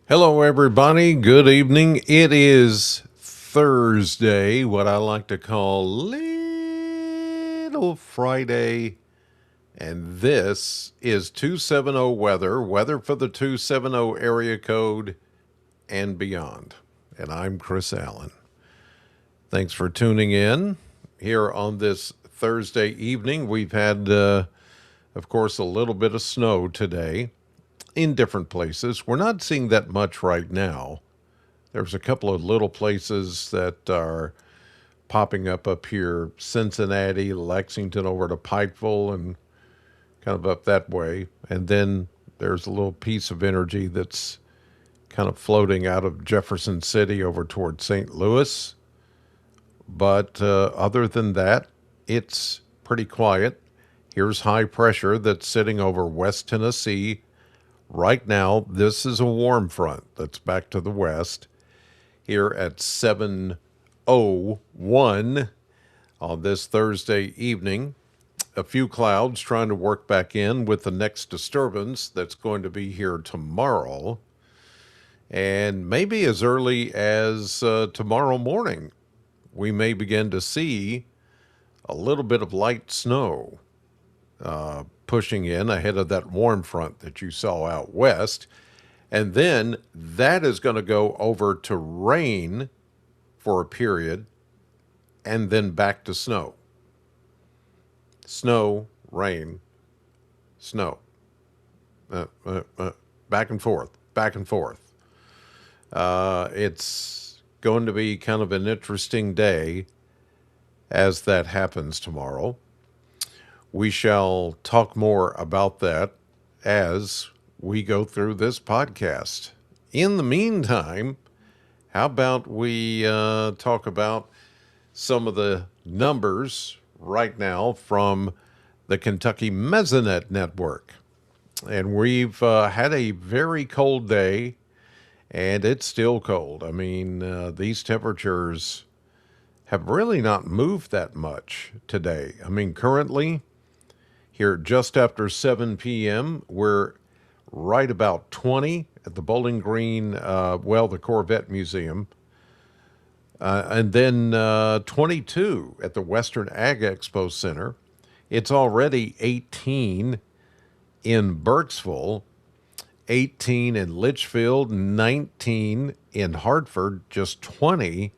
Hello, everybody. Good evening. It is Thursday, what I like to call Little Friday, and this is 270 weather for the 270 area code and beyond. And I'm Chris Allen. Thanks for tuning in here on this Thursday evening. We've had, of course, a little bit of snow today in different places. We're not seeing that much right now. There's a couple of little places that are popping up here, Cincinnati, Lexington, over to Pikeville, and kind of up that way. And then there's a little piece of energy that's kind of floating out of Jefferson City over toward St. Louis. But other than that, it's pretty quiet. Here's high pressure that's sitting over West Tennessee. Right now, this is a warm front that's back to the west here at 7:01 on this Thursday evening. A few clouds trying to work back in with the next disturbance that's going to be here tomorrow. And maybe as early as tomorrow morning, we may begin to see a little bit of light snow pushing in ahead of that warm front that you saw out west. And then that is going to go over to rain for a period and then back to snow. Snow, rain, snow. Back and forth, back and forth. It's going to be kind of an interesting day as that happens tomorrow. We shall talk more about that as we go through this podcast. In the meantime, how about we talk about some of the numbers right now from the Kentucky Mesonet Network? And we've had a very cold day, and it's still cold. I mean, these temperatures have really not moved that much today. I mean, currently, here just after 7 p.m., we're right about 20 at the Bowling Green, the Corvette Museum, and then 22 at the Western Ag Expo Center. It's already 18 in Burkesville, 18 in Litchfield, 19 in Hartford, just 20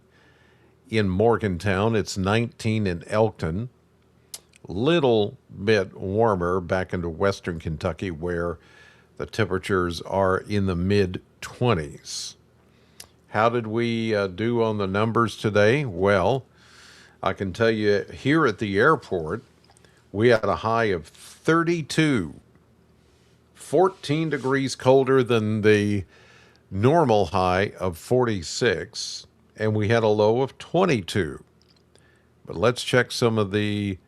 in Morgantown. It's 19 in Elkton. Little bit warmer back into Western Kentucky, where the temperatures are in the mid 20s. How did we do on the numbers today? Well, I can tell you here at the airport, we had a high of 32, 14 degrees colder than the normal high of 46, and we had a low of 22. But let's check some of the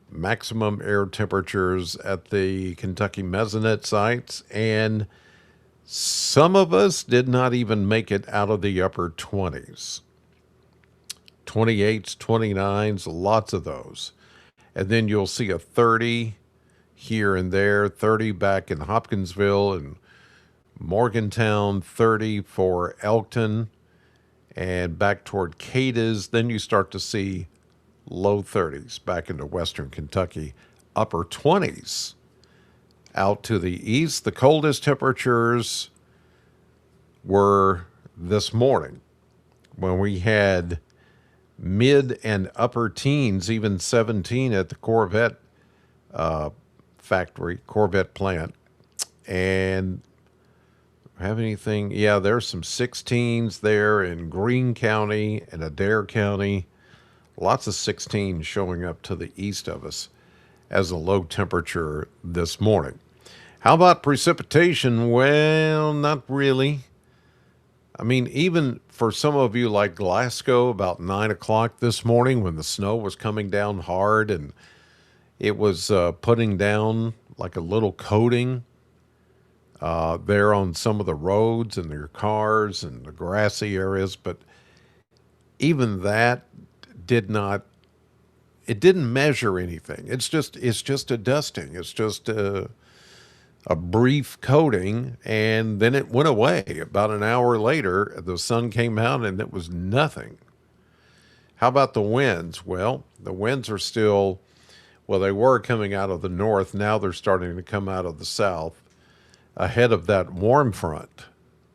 maximum air temperatures at the Kentucky Mesonet sites, and some of us did not even make it out of the upper 20s. 28s, 29s, lots of those. And then you'll see a 30 here and there, 30 back in Hopkinsville and Morgantown, 30 for Elkton, and back toward Cadiz. Then you start to see low 30s back into Western Kentucky, upper 20s out to the east. The coldest temperatures were this morning when we had mid and upper teens, even 17 at the Corvette factory, Corvette plant. And have anything? Yeah, there's some 16s there in Greene County and Adair County. Lots of 16 showing up to the east of us as a low temperature this morning. How about precipitation? Well, not really. I mean, even for some of you like Glasgow, about 9 o'clock this morning when the snow was coming down hard and it was putting down like a little coating there on some of the roads and your cars and the grassy areas. But even that did not, it didn't measure anything. It's just a dusting. It's just a brief coating, and then it went away. About an hour later, the sun came out and it was nothing. How about the winds? Well, the winds are still, well, they were coming out of the north. Now they're starting to come out of the south ahead of that warm front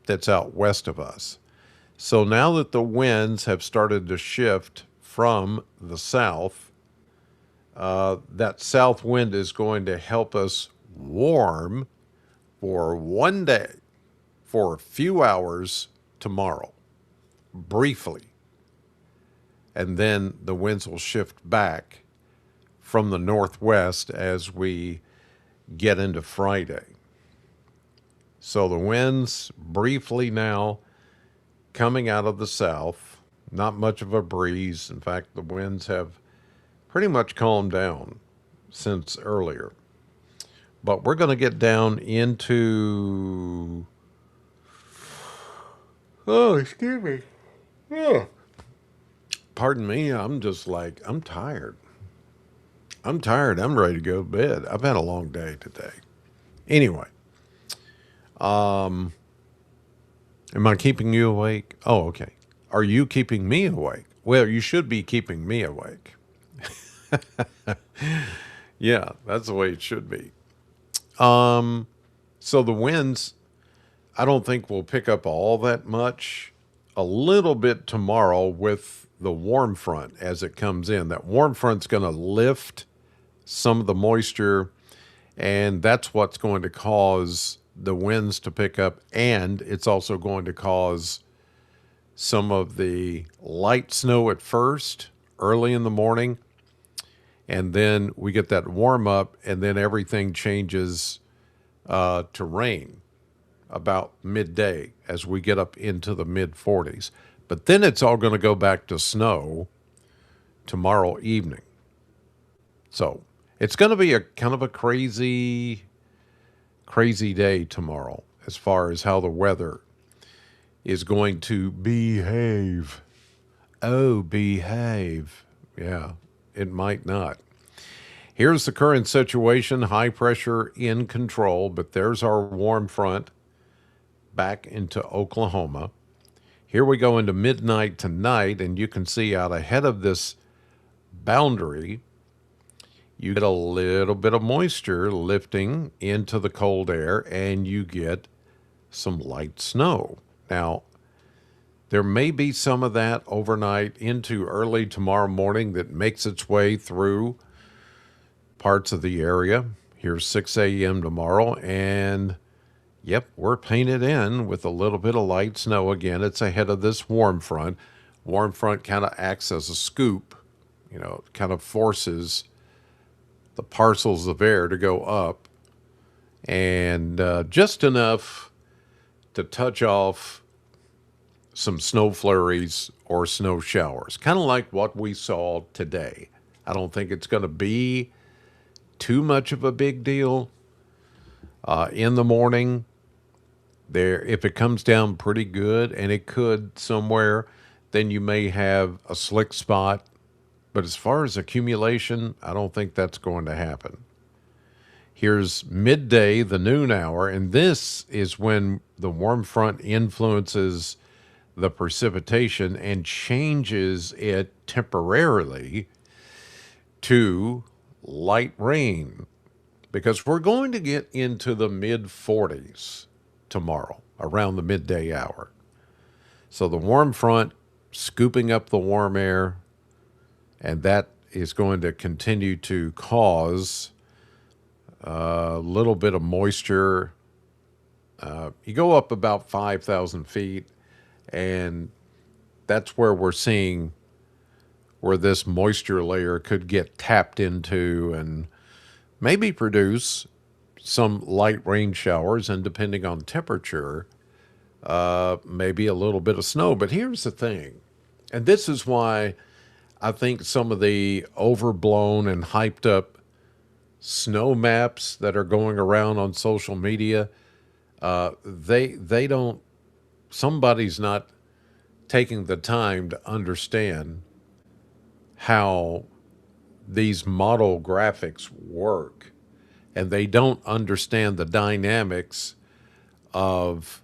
that's out west of us. So now that the winds have started to shift from the south, that south wind is going to help us warm for one day, for a few hours tomorrow, briefly. And then the winds will shift back from the northwest as we get into Friday. So the winds briefly now coming out of the south, not much of a breeze. In fact, the winds have pretty much calmed down since earlier. But we're going to get down into. Oh, excuse me. Oh. Pardon me. I'm just like, I'm tired. I'm tired. I'm ready to go to bed. I've had a long day today. Anyway, am I keeping you awake? Oh, okay. Are you keeping me awake? Well, you should be keeping me awake. Yeah, that's the way it should be. So the winds, I don't think will pick up all that much. A little bit tomorrow with the warm front as it comes in. That warm front's going to lift some of the moisture, and that's what's going to cause the winds to pick up, and it's also going to cause some of the light snow at first, early in the morning, and then we get that warm up, and then everything changes to rain about midday as we get up into the mid 40s. But then it's all going to go back to snow tomorrow evening. So it's going to be a kind of a crazy day tomorrow as far as how the weather is going to behave. Oh, behave. Yeah, it might not. Here's the current situation, high pressure in control, but there's our warm front back into Oklahoma. Here we go into midnight tonight, and you can see out ahead of this boundary, you get a little bit of moisture lifting into the cold air, and you get some light snow. Now, there may be some of that overnight into early tomorrow morning that makes its way through parts of the area. Here's 6 a.m. tomorrow, and yep, we're painted in with a little bit of light snow again. It's ahead of this warm front. Warm front kind of acts as a scoop, it kind of forces the parcels of air to go up, and just enough to touch off some snow flurries or snow showers, kind of like what we saw today. I don't think it's going to be too much of a big deal in the morning. There, if it comes down pretty good, and it could somewhere, then you may have a slick spot. But as far as accumulation, I don't think that's going to happen. Here's midday, the noon hour, and this is when the warm front influences the precipitation and changes it temporarily to light rain, because we're going to get into the mid 40s tomorrow around the midday hour. So the warm front scooping up the warm air, and that is going to continue to cause a little bit of moisture. You go up about 5,000 feet, and that's where we're seeing where this moisture layer could get tapped into and maybe produce some light rain showers, and depending on temperature, maybe a little bit of snow. But here's the thing, and this is why I think some of the overblown and hyped up snow maps that are going around on social media, they don't, somebody's not taking the time to understand how these model graphics work and they don't understand the dynamics of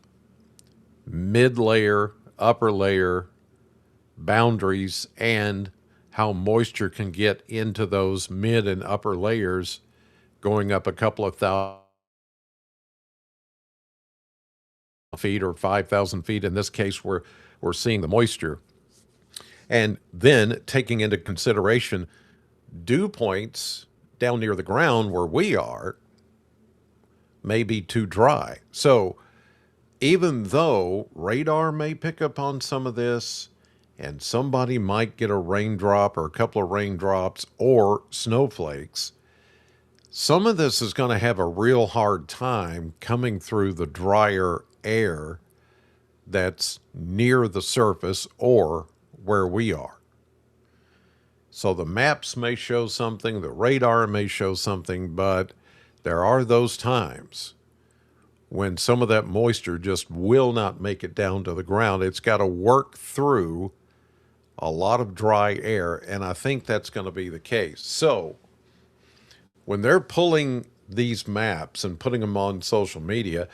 mid layer, upper layer boundaries, and how moisture can get into those mid and upper layers going up a couple of 1,000 feet or 5,000 feet. In this case, we're seeing the moisture. And then taking into consideration dew points down near the ground where we are may be too dry. So even though radar may pick up on some of this and somebody might get a raindrop or a couple of raindrops or snowflakes, some of this is going to have a real hard time coming through the drier air that's near the surface or where we are. So the maps may show something, the radar may show something, but there are those times when some of that moisture just will not make it down to the ground. It's got to work through a lot of dry air, and I think that's going to be the case. So when they're pulling these maps and putting them on social media,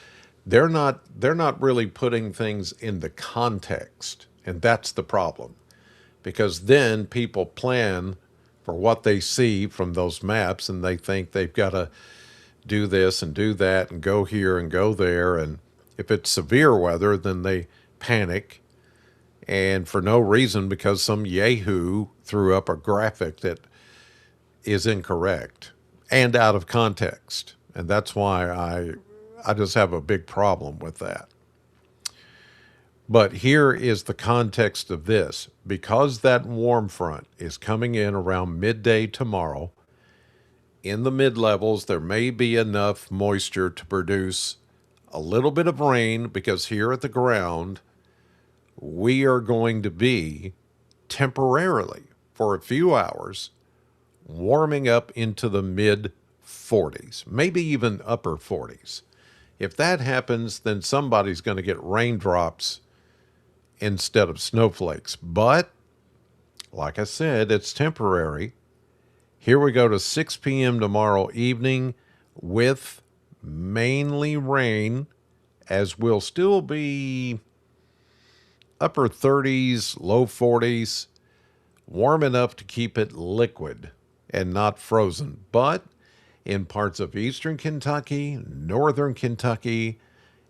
they're not really putting things in the context, and that's the problem. Because then people plan for what they see from those maps and they think they've got to do this and do that and go here and go there. And if it's severe weather, then they panic. And for no reason, because some yahoo threw up a graphic that is incorrect and out of context. And that's why I just have a big problem with that. But here is the context of this. Because that warm front is coming in around midday tomorrow, in the mid levels, there may be enough moisture to produce a little bit of rain, because here at the ground, we are going to be temporarily, for a few hours, warming up into the mid 40s, maybe even upper 40s. If that happens, then somebody's going to get raindrops instead of snowflakes. But like I said, it's temporary. Here we go to 6 p.m. tomorrow evening with mainly rain, as will still be upper 30s, low 40s, warm enough to keep it liquid and not frozen. But in parts of eastern Kentucky, northern Kentucky,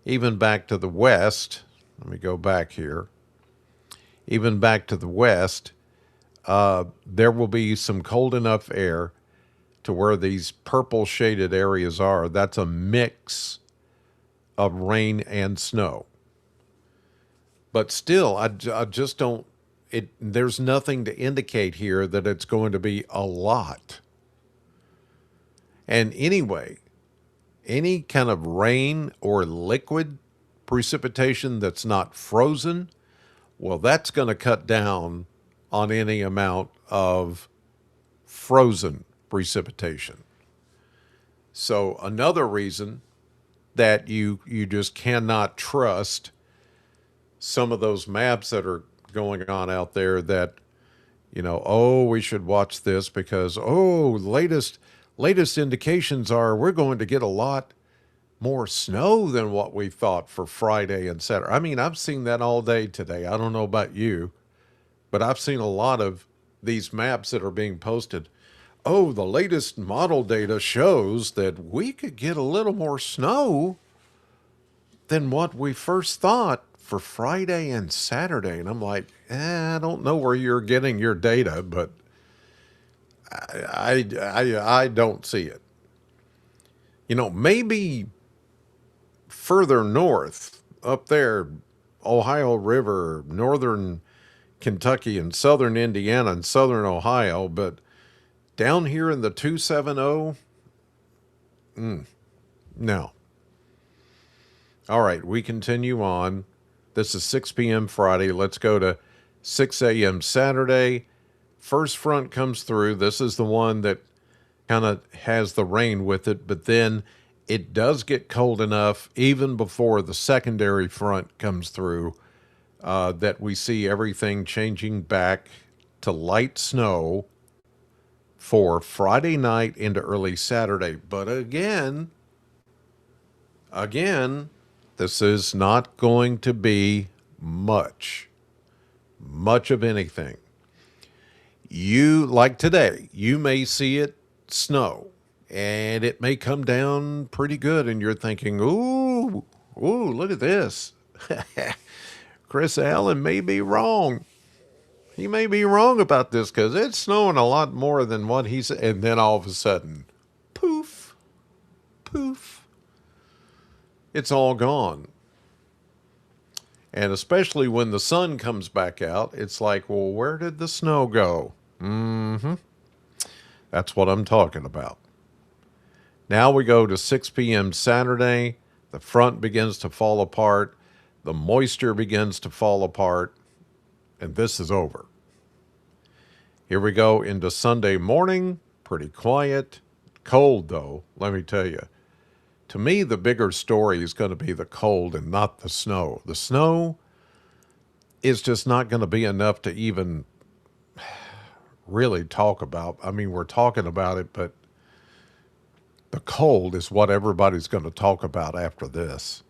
even back to the west, let me go back here, even back to the west, there will be some cold enough air to where these purple shaded areas are. That's a mix of rain and snow. But still, I just don't, there's nothing to indicate here that it's going to be a lot. And anyway, any kind of rain or liquid precipitation that's not frozen, well, that's going to cut down on any amount of frozen precipitation. So another reason that you just cannot trust some of those maps that are going on out there, that, oh, we should watch this because, oh, latest indications are we're going to get a lot more snow than what we thought for Friday and Saturday. I mean, I've seen that all day today. I don't know about you, but I've seen a lot of these maps that are being posted. Oh, the latest model data shows that we could get a little more snow than what we first thought for Friday and Saturday. And I'm like, I don't know where you're getting your data, but I don't see it. Maybe further north, up there, Ohio River, northern Kentucky and southern Indiana and southern Ohio, but down here in the 270, no. All right, we continue on. This is 6 p.m. Friday. Let's go to 6 a.m. Saturday. First front comes through. This is the one that kind of has the rain with it, but then it does get cold enough even before the secondary front comes through that we see everything changing back to light snow for Friday night into early Saturday. But again, this is not going to be much of anything. You, like today, you may see it snow and it may come down pretty good, and you're thinking, ooh, look at this. Chris Allen may be wrong. He may be wrong about this because it's snowing a lot more than what he said. And then all of a sudden, poof, poof, it's all gone. And especially when the sun comes back out, it's like, well, where did the snow go? That's what I'm talking about. Now we go to 6 p.m. Saturday. The front begins to fall apart. The moisture begins to fall apart. And this is over. Here we go into Sunday morning. Pretty quiet. Cold, though, let me tell you. To me, the bigger story is going to be the cold and not the snow. The snow is just not going to be enough to even really talk about. I mean, we're talking about it, but the cold is what everybody's going to talk about after this.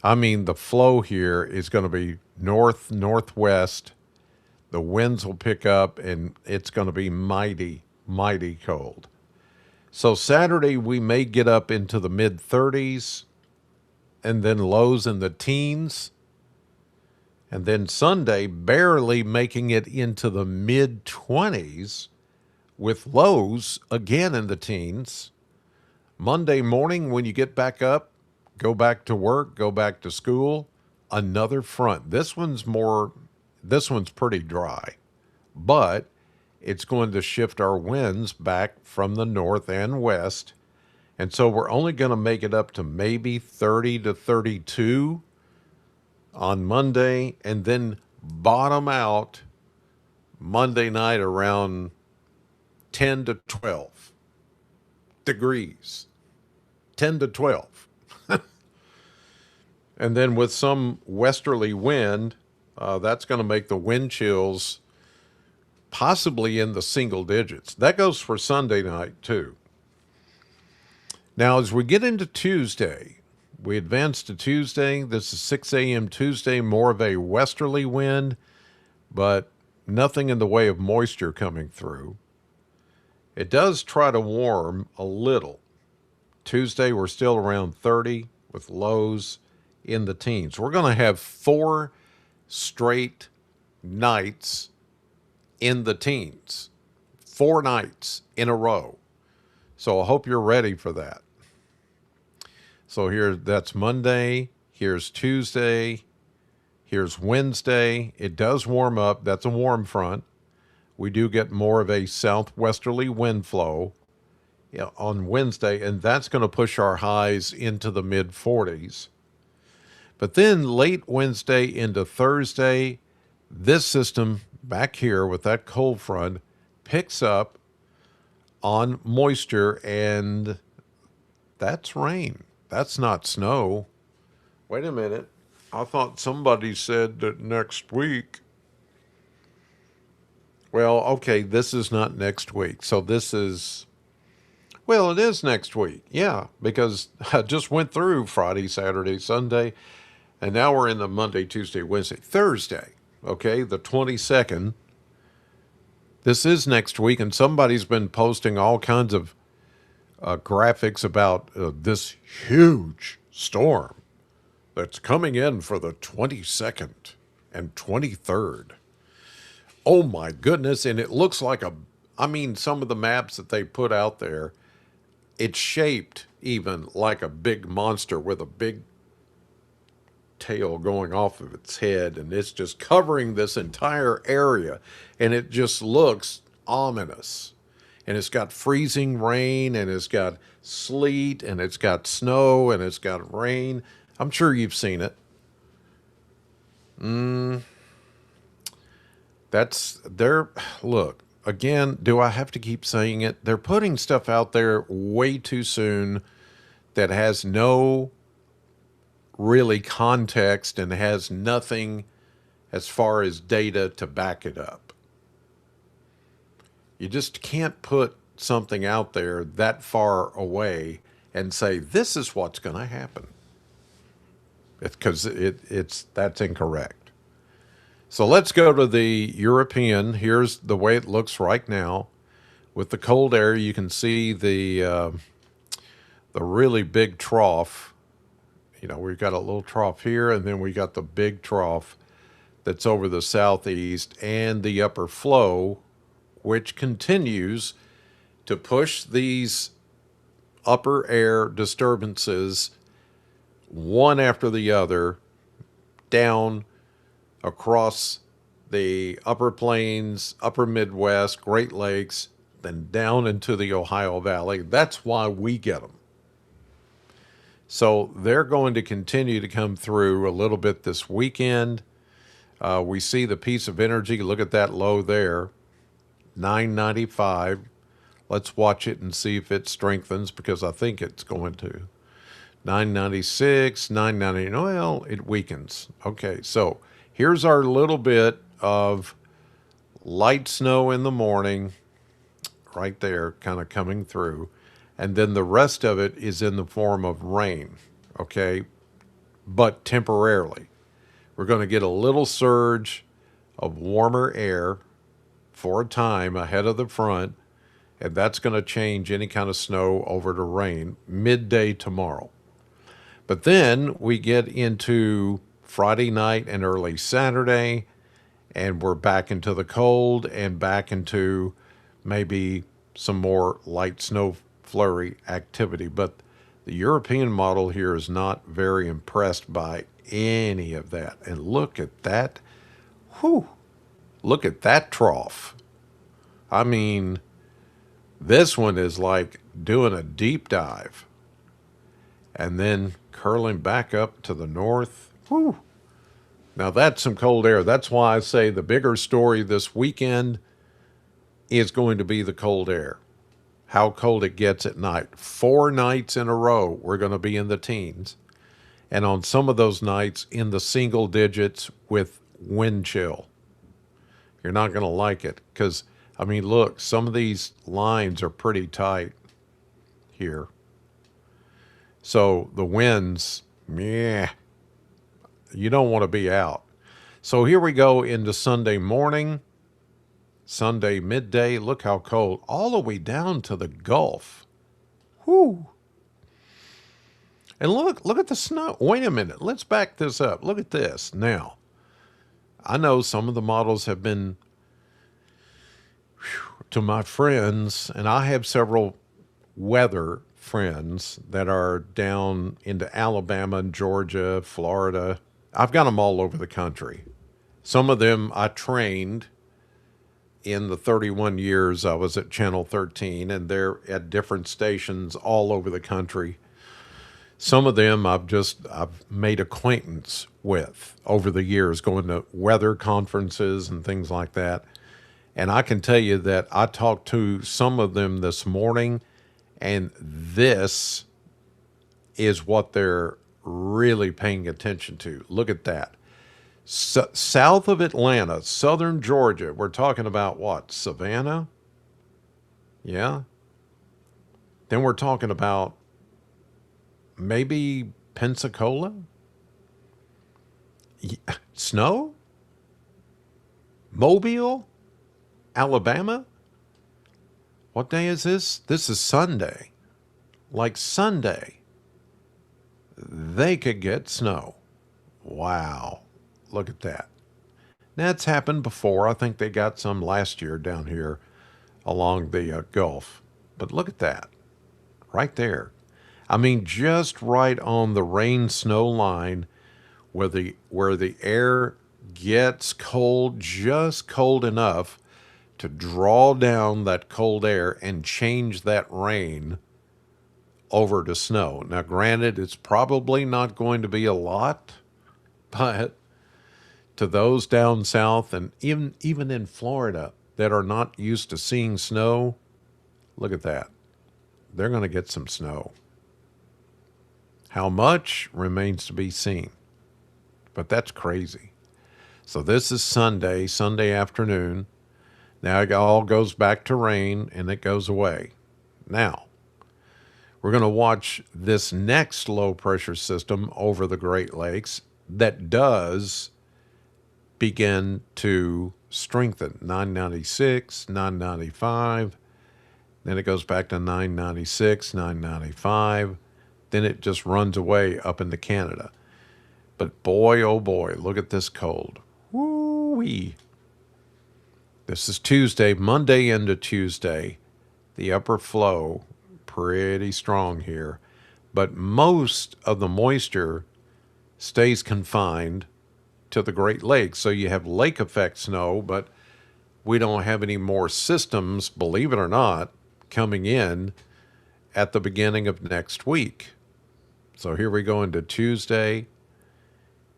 I mean, the flow here is going to be northwest. The winds will pick up, and it's going to be mighty, mighty cold. So Saturday, we may get up into the mid-30s, and then lows in the teens. And then Sunday, barely making it into the mid-20s, with lows again in the teens. Monday morning, when you get back up, go back to work, go back to school, another front. This one's pretty dry, but it's going to shift our winds back from the north and west. And so we're only going to make it up to maybe 30 to 32 on Monday, and then bottom out Monday night around 10 to 12 degrees. 10 to 12. And then with some westerly wind, that's going to make the wind chills possibly in the single digits. That goes for Sunday night, too. Now, as we get into Tuesday, we advance to Tuesday. This is 6 a.m. Tuesday, more of a westerly wind, but nothing in the way of moisture coming through. It does try to warm a little. Tuesday, we're still around 30 with lows in the teens. We're going to have 4 straight nights in the teens. 4 nights in a row. So I hope you're ready for that. So that's Monday. Here's Tuesday. Here's Wednesday. It does warm up. That's a warm front. We do get more of a southwesterly wind flow on Wednesday, and that's going to push our highs into the mid-40s. But then late Wednesday into Thursday, this system back here with that cold front picks up on moisture, and that's rain. That's not snow. Wait a minute. I thought somebody said that next week. Well, okay, this is not next week. So this is, well, it is next week. Yeah, because I just went through Friday, Saturday, Sunday, and now we're in the Monday, Tuesday, Wednesday, Thursday. Okay, the 22nd. This is next week, and somebody's been posting all kinds of graphics about this huge storm that's coming in for the 22nd and 23rd. Oh my goodness. And it looks like some of the maps that they put out there, it's shaped even like a big monster with a big tail going off of its head. And it's just covering this entire area. And it just looks ominous. And it's got freezing rain, and it's got sleet, and it's got snow, and it's got rain. I'm sure you've seen it. Look, again, do I have to keep saying it? They're putting stuff out there way too soon that has no really context and has nothing as far as data to back it up. You just can't put something out there that far away and say this is what's going to happen. Because it's that's incorrect. So let's go to the European. Here's the way it looks right now. With the cold air, you can see the really big trough. You know, we've got a little trough here, and then we got the big trough that's over the southeast and the upper flow, which continues to push these upper air disturbances one after the other down across the upper plains, upper Midwest, Great Lakes, then down into the Ohio Valley. That's why we get them. So they're going to continue to come through a little bit this weekend. We see the piece of energy. Look at that low there, 995. Let's watch it and see if it strengthens, because I think it's going to. 996, 990. Well, it weakens. Okay, so here's our little bit of light snow in the morning, right there, kind of coming through. And then the rest of it is in the form of rain, okay? But temporarily. We're going to get a little surge of warmer air for a time ahead of the front, and that's going to change any kind of snow over to rain midday tomorrow. But then we get into Friday night and early Saturday, and we're back into the cold and back into maybe some more light snow flurry activity. But the European model here is not very impressed by any of that. And look at that. Whew. Look at that trough. I mean, this one is like doing a deep dive and then curling back up to the north. Whew. Now that's some cold air. That's why I say the bigger story this weekend is going to be the cold air. How cold it gets at night. 4 nights in a row, we're going to be in the teens. And on some of those nights, in the single digits with wind chill. You're not going to like it because, I mean, look, some of these lines are pretty tight here. So the winds, yeah, you don't want to be out. So here we go into Sunday morning, Sunday midday. Look how cold, all the way down to the Gulf. Whoo. And look at the snow. Wait a minute. Let's back this up. Look at this. Now, I know some of the models have been to my friends, and I have several weather friends that are down into Alabama and Georgia, Florida. I've got them all over the country. Some of them I trained in the 31 years I was at Channel 13, and they're at different stations all over the country. Some of them I've made acquaintance with over the years, going to weather conferences and things like that. And I can tell you that I talked to some of them this morning, and this is what they're really paying attention to. Look at that. South of Atlanta, southern Georgia, we're talking about what? Savannah? Yeah. Then we're talking about maybe Pensacola? Snow? Mobile? Alabama? What day is this? This is Sunday. Like Sunday, they could get snow. Wow. Look at that. That's happened before. I think they got some last year down here along the Gulf. But look at that. Right there. I mean, just right on the rain-snow line where the air gets cold, just cold enough to draw down that cold air and change that rain over to snow. Now, granted, it's probably not going to be a lot, but to those down south and even in Florida that are not used to seeing snow, look at that. They're going to get some snow. How much remains to be seen, but that's crazy. So this is Sunday afternoon. Now it all goes back to rain and it goes away. Now, we're going to watch this next low pressure system over the Great Lakes that does begin to strengthen. 996, 995, then it goes back to 996, 995, then it just runs away up into Canada. But boy, oh boy, look at this cold. Woo-wee. This is Tuesday, Monday into Tuesday. The upper flow, pretty strong here. But most of the moisture stays confined to the Great Lakes. So you have lake effect snow, but we don't have any more systems, believe it or not, coming in at the beginning of next week. So here we go into Tuesday,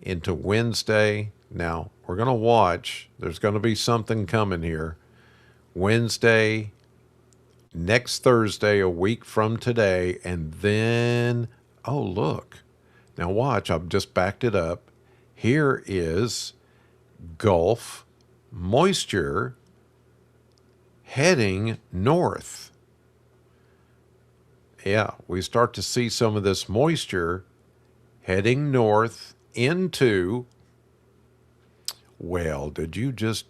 into Wednesday. Now, we're going to watch. There's going to be something coming here. Wednesday, next Thursday, a week from today, and then, oh, look. Now, watch. I've just backed it up. Here is Gulf moisture heading north. Yeah, we start to see some of this moisture heading north into, well, you just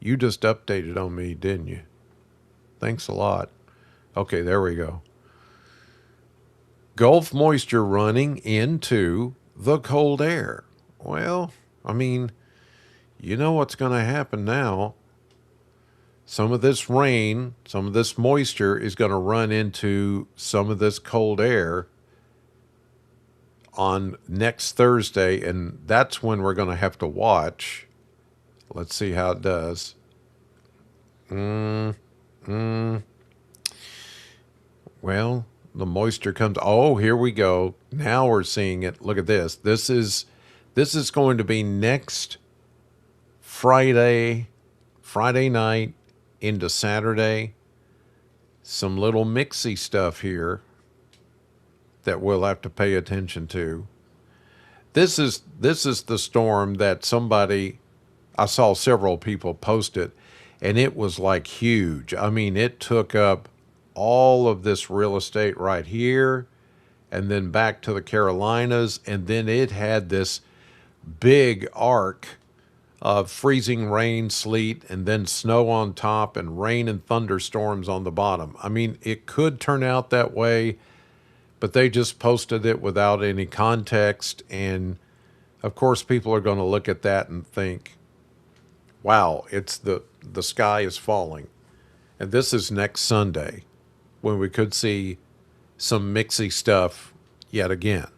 updated on me, didn't you? Thanks a lot. Okay, there we go. Gulf moisture running into the cold air. Well, I mean, you know what's going to happen now. Some of this rain, some of this moisture is going to run into some of this cold air on next Thursday, and that's when we're going to have to watch. Let's see how it does. Well, the moisture comes. Oh, here we go. Now we're seeing it. Look at this. This is going to be next Friday night into Saturday. Some little mixy stuff here that we'll have to pay attention to. This is the storm that I saw several people post it, and it was like huge. I mean, it took up all of this real estate right here and then back to the Carolinas, and then it had this big arc of freezing rain, sleet, and then snow on top and rain and thunderstorms on the bottom. I mean, it could turn out that way, but they just posted it without any context. And of course, people are going to look at that and think, wow, it's the sky is falling. And this is next Sunday when we could see some mixy stuff yet again.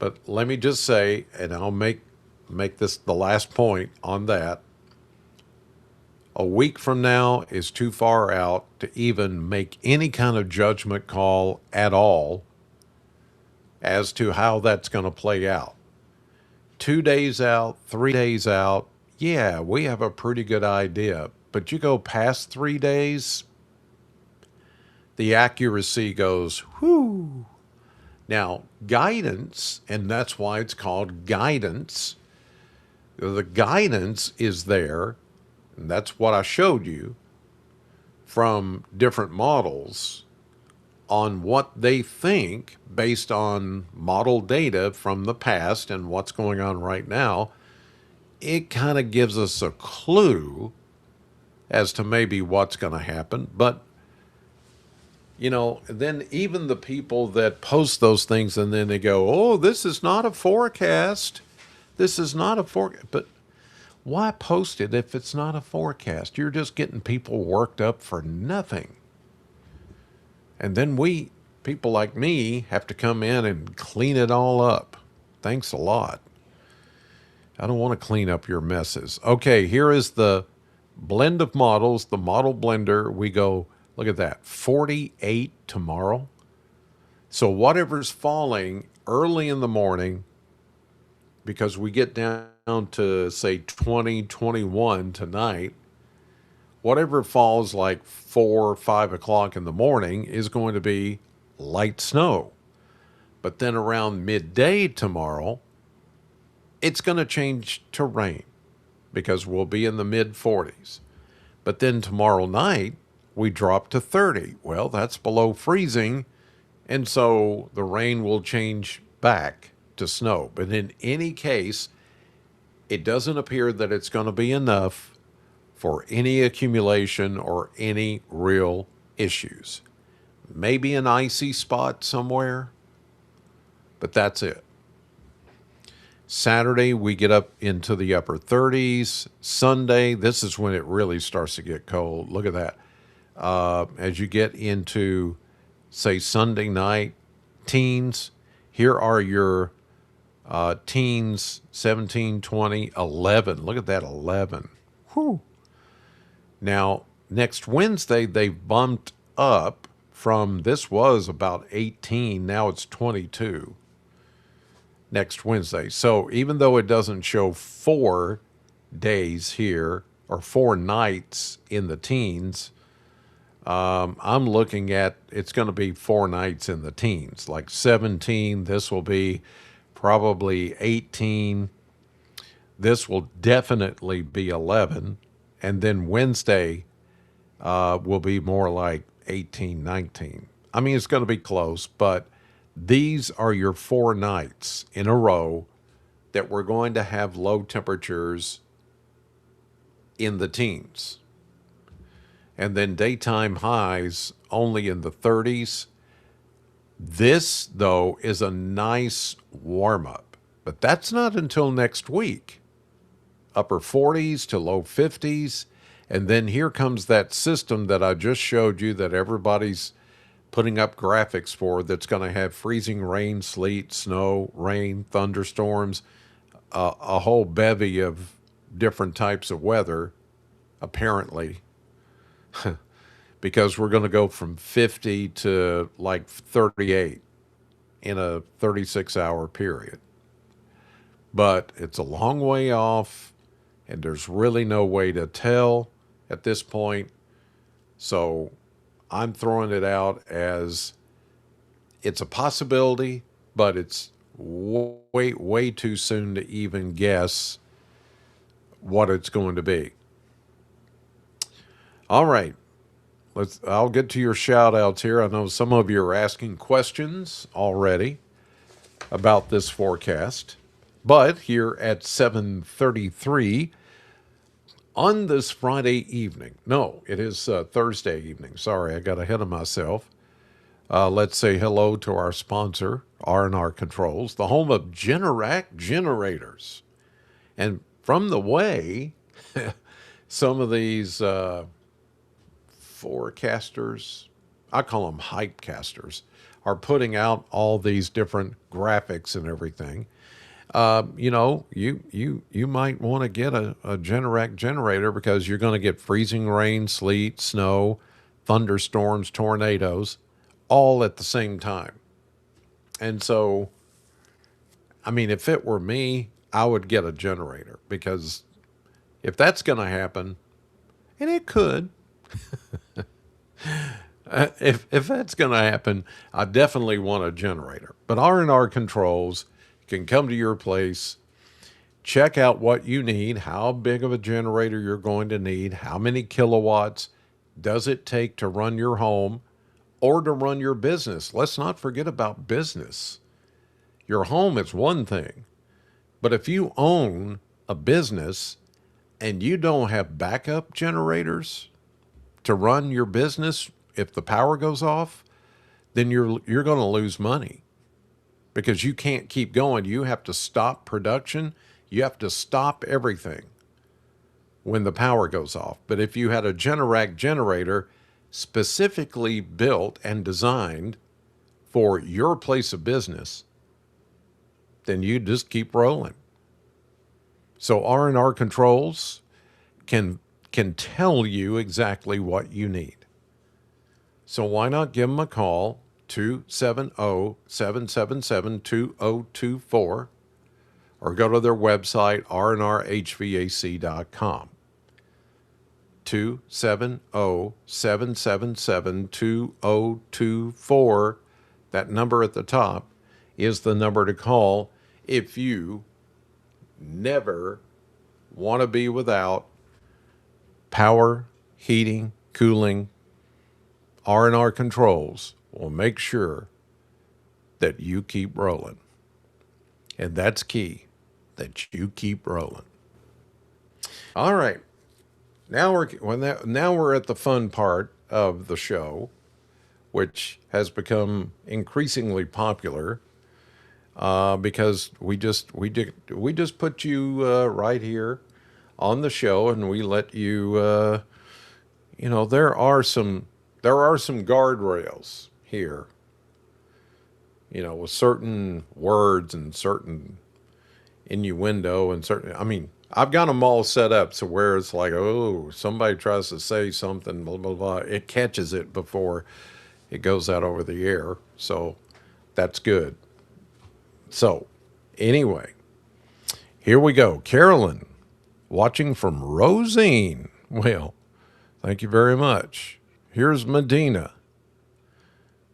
But let me just say, and I'll make this the last point on that. A week from now is too far out to even make any kind of judgment call at all as to how that's going to play out. 2 days out, 3 days out, yeah, we have a pretty good idea. But you go past 3 days, the accuracy goes, whoo. Now, guidance, and that's why it's called guidance. The guidance is there, and that's what I showed you from different models on what they think based on model data from the past and what's going on right now. It kind of gives us a clue as to maybe what's going to happen. But, then even the people that post those things and then they go, oh, this is not a forecast. This is not a forecast. But why post it if it's not a forecast? You're just getting people worked up for nothing. And then people like me, have to come in and clean it all up. Thanks a lot. I don't want to clean up your messes. Okay, here is the blend of models, the model blender. We go, look at that, 48 tomorrow. So whatever's falling early in the morning, because we get down to, say, 20, 21 tonight, whatever falls like 4 or 5 o'clock in the morning is going to be light snow. But then around midday tomorrow, it's going to change to rain because we'll be in the mid 40s. But then tomorrow night, we drop to 30. Well, that's below freezing. And so the rain will change back to snow. But in any case, it doesn't appear that it's going to be enough for any accumulation or any real issues. Maybe an icy spot somewhere, but that's it. Saturday, we get up into the upper 30s. Sunday, this is when it really starts to get cold. Look at that. As you get into, say, Sunday night, teens, here are your teens 17, 20, 11. Look at that, 11. Whew. Now, next Wednesday, they've bumped up from this was about 18, now it's 22 next Wednesday. So even though it doesn't show 4 days here or 4 nights in the teens, I'm looking at it's going to be 4 nights in the teens, like 17. This will be probably 18. This will definitely be 11. And then Wednesday will be more like 18, 19. I mean, it's going to be close, but these are your 4 nights in a row that we're going to have low temperatures in the teens. And then daytime highs only in the 30s. This, though, is a nice warm up, but that's not until next week. Upper 40s to low 50s. And then here comes that system that I just showed you that everybody's putting up graphics for, that's going to have freezing rain, sleet, snow, rain, thunderstorms, a whole bevy of different types of weather, apparently, because we're going to go from 50 to like 38 in a 36-hour period. But it's a long way off, and there's really no way to tell at this point. So I'm throwing it out as it's a possibility, but it's way, way too soon to even guess what it's going to be. All right. I'll get to your shout outs here. I know some of you are asking questions already about this forecast. But here at 7:33 on this Friday evening, no, it is Thursday evening. Sorry, I got ahead of myself. Let's say hello to our sponsor, R&R Controls, the home of Generac generators. And from the way, some of these forecasters, I call them hype casters, are putting out all these different graphics and everything. You might want to get a Generac generator because you're going to get freezing rain, sleet, snow, thunderstorms, tornadoes, all at the same time. And so, I mean, if it were me, I would get a generator, because if that's going to happen, and it could, if that's going to happen, I definitely want a generator. But R&R Controls can come to your place, check out what you need, how big of a generator you're going to need, how many kilowatts does it take to run your home or to run your business. Let's not forget about business. Your home is one thing, but if you own a business and you don't have backup generators to run your business if the power goes off, then you're going to lose money, because you can't keep going. You have to stop production. You have to stop everything when the power goes off. But if you had a Generac generator specifically built and designed for your place of business, then you just keep rolling. So R&R Controls can tell you exactly what you need. So why not give them a call, 270-777-2024, or go to their website, rnrhvac.com. 270-777-2024. That number at the top is the number to call if you never want to be without power heating, cooling, R&R controls will make sure that you keep rolling. And that's key, that you keep rolling. All right. Now we're at the fun part of the show, which has become increasingly popular because we just put you right here on the show, and we let you. There are some guardrails here. With certain words and certain innuendo and certain. I mean, I've got them all set up so where it's like, oh, somebody tries to say something, blah blah blah. It catches it before it goes out over the air. So that's good. So, anyway, here we go. Carolyn, watching from Rosine. Well, thank you very much. Here's Medina.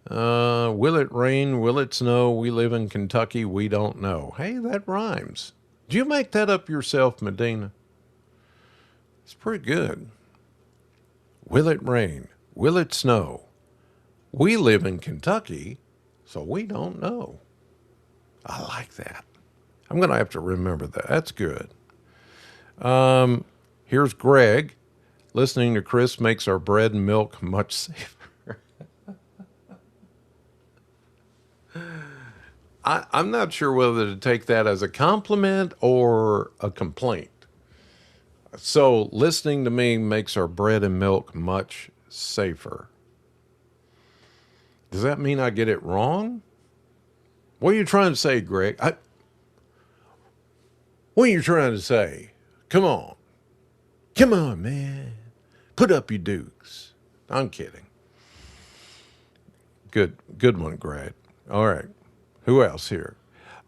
Will it rain? Will it snow? We live in Kentucky. We don't know. Hey, that rhymes. Did you make that up yourself, Medina? It's pretty good. Will it rain? Will it snow? We live in Kentucky, so we don't know. I like that. I'm going to have to remember that. That's good. Here's Greg. Listening to Chris makes our bread and milk much safer. I'm not sure whether to take that as a compliment or a complaint. So, listening to me makes our bread and milk much safer. Does that mean I get it wrong? What are you trying to say, Greg? What are you trying to say? Come on. Come on, man. Put up your dukes. I'm kidding. Good one, Greg. All right. Who else here?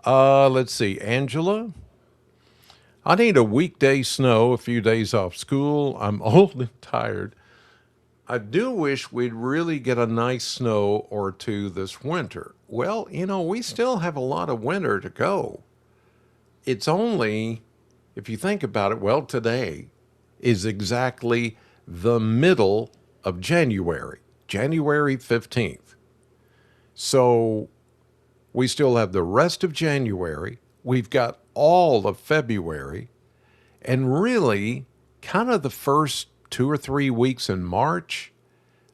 Let's see. Angela. I need a weekday snow, a few days off school. I'm old and tired. I do wish we'd really get a nice snow or two this winter. Well, we still have a lot of winter to go. It's only, if you think about it, well, today is exactly the middle of January, January 15th. So we still have the rest of January. We've got all of February, and really kind of the first 2 or 3 weeks in March.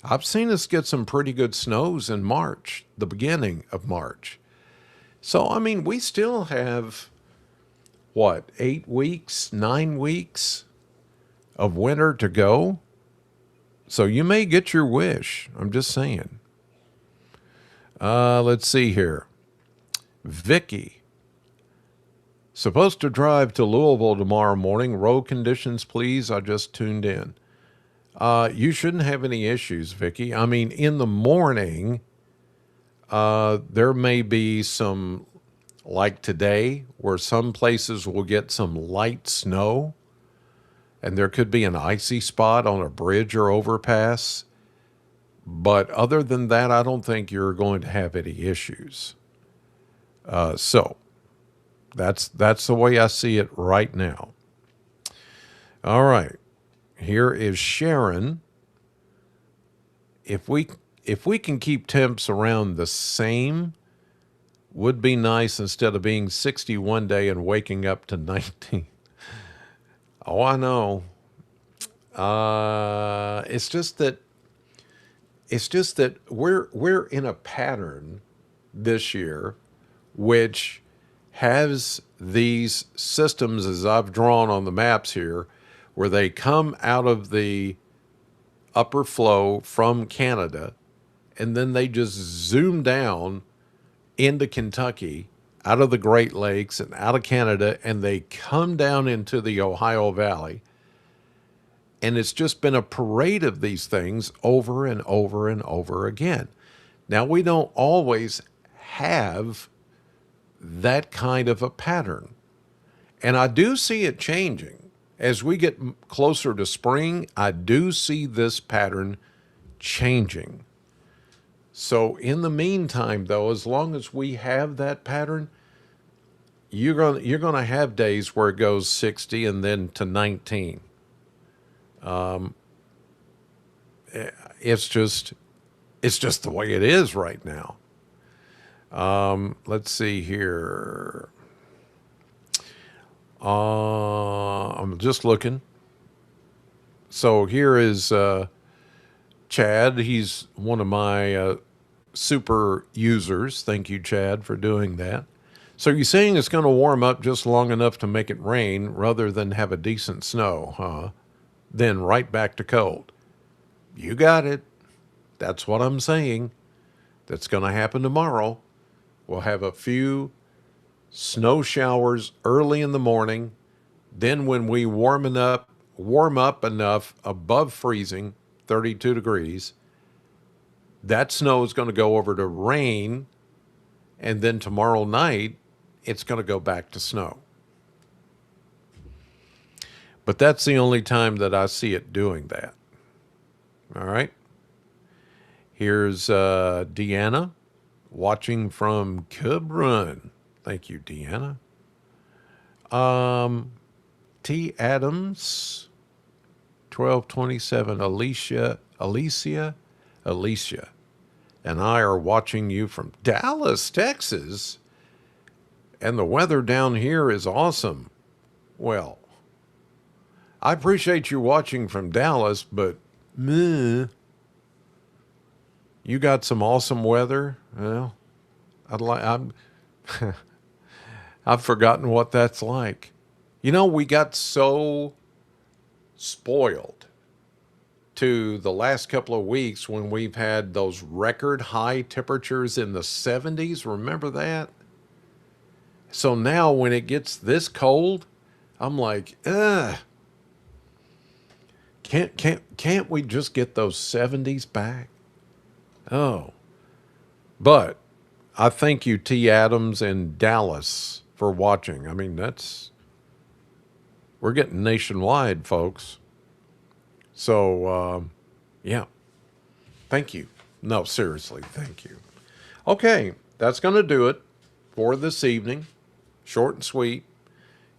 I've seen us get some pretty good snows in March, the beginning of March. So, I mean, we still have, 8 weeks, 9 weeks of winter to go? So you may get your wish. I'm just saying. Let's see here. Vicky. Supposed to drive to Louisville tomorrow morning. Road conditions, please. I just tuned in. You shouldn't have any issues, Vicky. I mean, in the morning, there may be some, like today, where some places will get some light snow, and there could be an icy spot on a bridge or overpass. But other than that, I don't think you're going to have any issues. So that's the way I see it right now. All right. Here is Sharon. If we can keep temps around the same, would be nice instead of being 60 one day and waking up to 19. Oh, I know. It's just that we're in a pattern this year, which has these systems, as I've drawn on the maps here, where they come out of the upper flow from Canada, and then they just zoom down into Kentucky, out of the Great Lakes and out of Canada, and they come down into the Ohio Valley. And it's just been a parade of these things over and over and over again. Now, we don't always have that kind of a pattern. And I do see it changing. As we get closer to spring, I do see this pattern changing. So in the meantime, though, as long as we have that pattern, you're going to have days where it goes 60 and then to 19. it's just the way it is right now. Let's see here. I'm just looking. So here is Chad. He's one of my super users. Thank you, Chad, for doing that. So you're saying it's going to warm up just long enough to make it rain rather than have a decent snow, huh? Then right back to cold. You got it. That's what I'm saying. That's going to happen tomorrow. We'll have a few snow showers early in the morning. Then when we warm up enough above freezing, 32 degrees, that snow is going to go over to rain. And then tomorrow night, it's going to go back to snow. But that's the only time that I see it doing that. All right. Here's Deanna watching from Cub Run. Thank you, Deanna. T. Adams, 1227. Alicia, and I are watching you from Dallas, Texas. And the weather down here is awesome. Well, I appreciate you watching from Dallas, but meh, you got some awesome weather. Well, I've forgotten what that's like. You know, we got so spoiled to the last couple of weeks when we've had those record high temperatures in the 70s. Remember that? So now when it gets this cold, I'm like, ugh. Can't we just get those 70s back? Oh. But I thank you, T. Adams and Dallas, for watching. I mean, we're getting nationwide, folks. So, yeah. Thank you. No, seriously, thank you. Okay, that's going to do it for this evening. Short and sweet.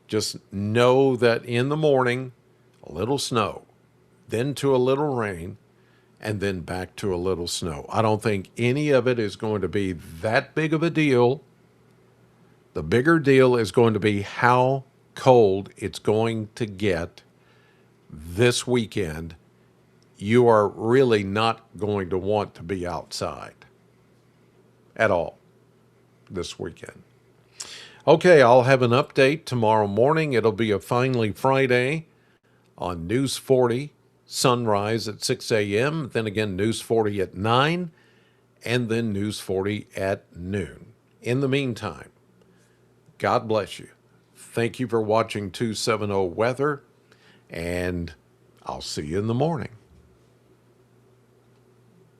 Just know that in the morning, a little snow, then to a little rain, and then back to a little snow. I don't think any of it is going to be that big of a deal. The bigger deal is going to be how cold it's going to get this weekend. You are really not going to want to be outside at all this weekend. Okay, I'll have an update tomorrow morning. It'll be a Finally Friday on News 40, sunrise at 6 a.m., then again News 40 at 9, and then News 40 at noon. In the meantime, God bless you. Thank you for watching 270 Weather, and I'll see you in the morning.